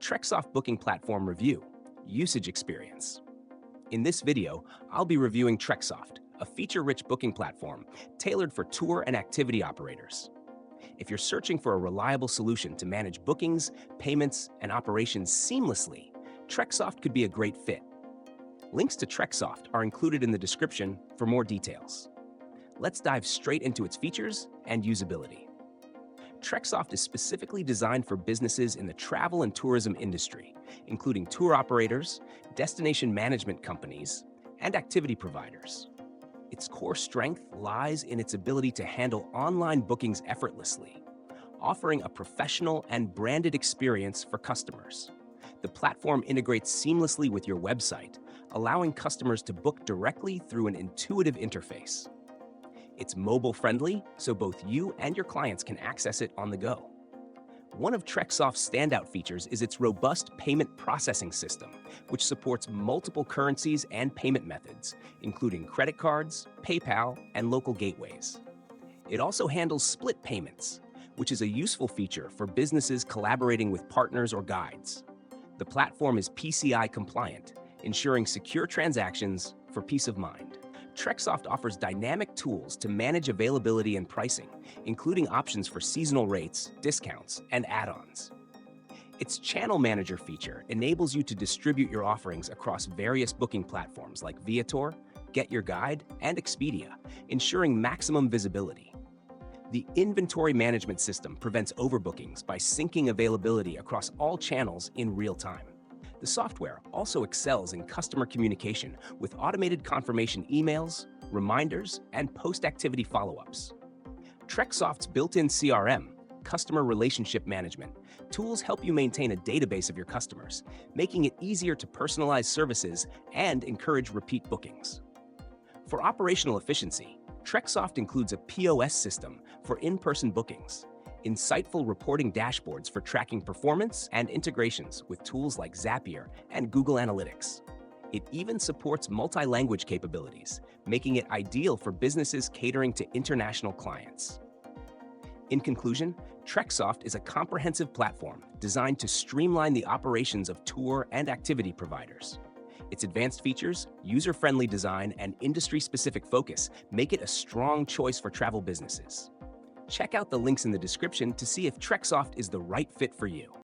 TrekkSoft Booking Platform Review, Usage Experience. In this video, I'll be reviewing TrekkSoft, a feature-rich booking platform tailored for tour and activity operators. If you're searching for a reliable solution to manage bookings, payments, and operations seamlessly, TrekkSoft could be a great fit. Links to TrekkSoft are included in the description for more details. Let's dive straight into its features and usability. TrekkSoft is specifically designed for businesses in the travel and tourism industry, including tour operators, destination management companies, and activity providers. Its core strength lies in its ability to handle online bookings effortlessly, offering a professional and branded experience for customers. The platform integrates seamlessly with your website, allowing customers to book directly through an intuitive interface. It's mobile-friendly, so both you and your clients can access it on the go. One of TrekkSoft's standout features is its robust payment processing system, which supports multiple currencies and payment methods, including credit cards, PayPal, and local gateways. It also handles split payments, which is a useful feature for businesses collaborating with partners or guides. The platform is PCI compliant, ensuring secure transactions for peace of mind. TrekkSoft offers dynamic tools to manage availability and pricing, including options for seasonal rates, discounts, and add-ons. Its Channel Manager feature enables you to distribute your offerings across various booking platforms like Viator, Get Your Guide, and Expedia, ensuring maximum visibility. The inventory management system prevents overbookings by syncing availability across all channels in real time. The software also excels in customer communication with automated confirmation emails, reminders, and post-activity follow-ups. TrekkSoft's built-in CRM, Customer Relationship Management, tools help you maintain a database of your customers, making it easier to personalize services and encourage repeat bookings. For operational efficiency, TrekkSoft includes a POS system for in-person bookings, insightful reporting dashboards for tracking performance, and integrations with tools like Zapier and Google Analytics. It even supports multi-language capabilities, making it ideal for businesses catering to international clients. In conclusion, TrekkSoft is a comprehensive platform designed to streamline the operations of tour and activity providers. Its advanced features, user-friendly design, and industry-specific focus make it a strong choice for travel businesses. Check out the links in the description to see if TrekkSoft is the right fit for you.